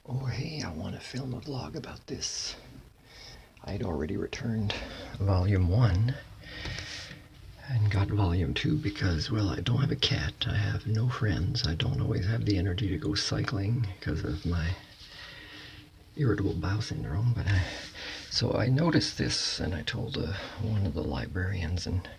Oh hey, I want to film a vlog about this. I'd already returned volume 1 and got volume 2 because, well, I don't have a cat, I have no friends, I don't always have the energy to go cycling because of my irritable bowel syndrome. So I noticed this and I told one of the librarians, and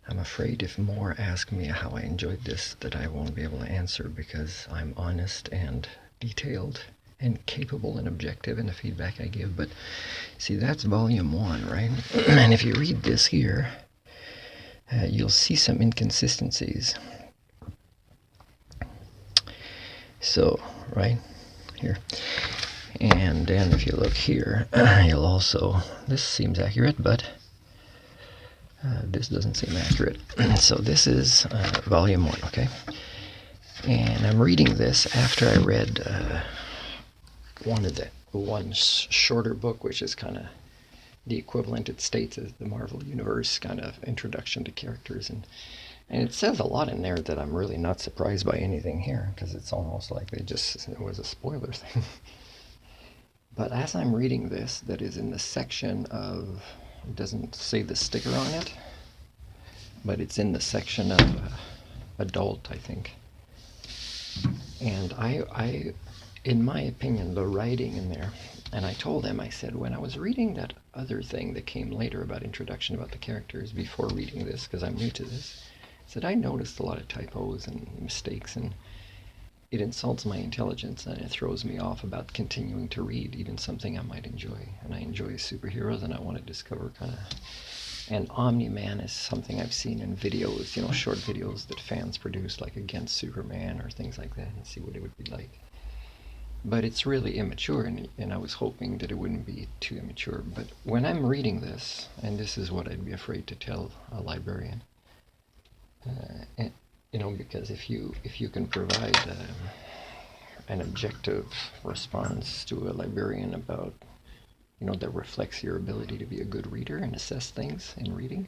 I'm afraid if more ask me how I enjoyed this that I won't be able to answer because I'm honest and detailed and capable and objective in the feedback I give. But see, that's volume 1, right? And if you read this here, you'll see some inconsistencies. So, right here. And then if you look here, you'll also, this seems accurate, but this doesn't seem accurate. So this is volume 1, okay? And I'm reading this after I read one shorter book, which is kind of the equivalent, it states, as the Marvel Universe kind of introduction to characters. And it says a lot in there that I'm really not surprised by anything here, because it's almost like it was a spoiler thing. But as I'm reading this, that is in the section of, it doesn't say the sticker on it, but it's in the section of adult, I think. And I, in my opinion, the writing in there, and I told them, I said, when I was reading that other thing that came later about introduction about the characters before reading this, because I'm new to this, I said I noticed a lot of typos and mistakes, and it insults my intelligence and it throws me off about continuing to read even something I might enjoy. And I enjoy superheroes and I want to discover kind of, and Omni-Man is something I've seen in videos, short videos that fans produce, like against Superman or things like that, and see what it would be like. But it's really immature, and I was hoping that it wouldn't be too immature. But when I'm reading this, and this is what I'd be afraid to tell a librarian, because if you can provide an objective response to a librarian about, that reflects your ability to be a good reader and assess things in reading,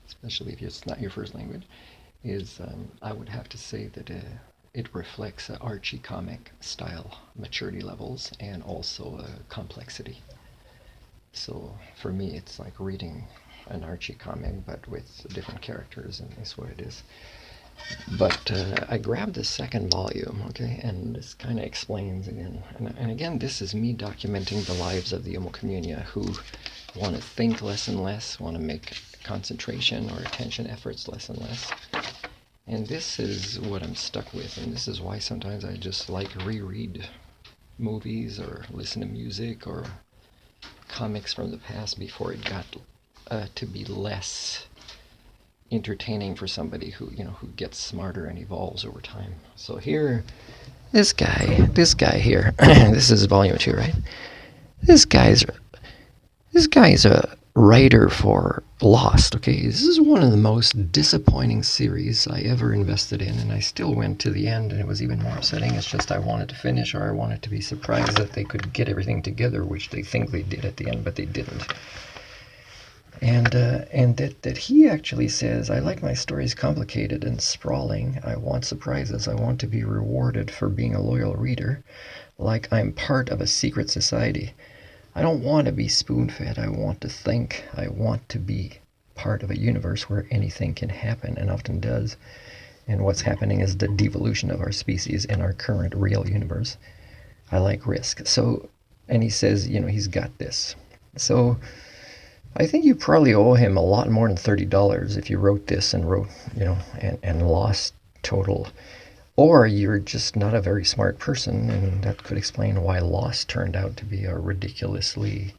especially if it's not your first language, I would have to say that it reflects Archie comic style maturity levels and also complexity. So for me, it's like reading an Archie comic, but with different characters, and that's what it is. But I grabbed the second volume, okay, and this kind of explains again. And again, this is me documenting the lives of the Homo communia who want to think less and less, want to make concentration or attention efforts less and less. And this is what I'm stuck with, and this is why sometimes I just like reread movies or listen to music or comics from the past before it got to be less entertaining for somebody who gets smarter and evolves over time. So here, this guy here, this is volume 2, right? This guy's a writer for Lost, okay? This is one of the most disappointing series I ever invested in, and I still went to the end, and it was even more upsetting. It's just I wanted to finish, or I wanted to be surprised that they could get everything together, which they think they did at the end, but they didn't. And that he actually says, I like my stories complicated and sprawling. I want surprises. I want to be rewarded for being a loyal reader, like I'm part of a secret society. I don't want to be spoon-fed. I want to think. I want to be part of a universe where anything can happen, and often does. And what's happening is the devolution of our species in our current real universe. I like risk. So, and he says, he's got this. So I think you probably owe him a lot more than $30 if you wrote this and wrote, and lost total. Or you're just not a very smart person, and that could explain why Lost turned out to be a ridiculously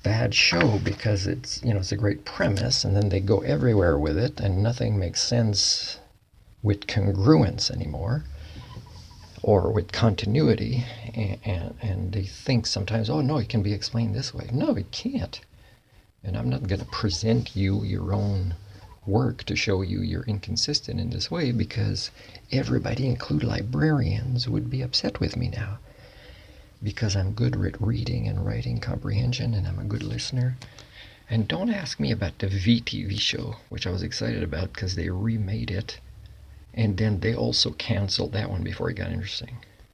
bad show, because it's a great premise, and then they go everywhere with it, and nothing makes sense with congruence anymore, or with continuity, and they think sometimes, oh no, it can be explained this way. No, it can't. And I'm not going to present you your own work to show you you're inconsistent in this way, because everybody, including librarians, would be upset with me now, because I'm good at reading and writing comprehension, and I'm a good listener. And don't ask me about the VTV show, which I was excited about because they remade it, and then they also canceled that one before it got interesting.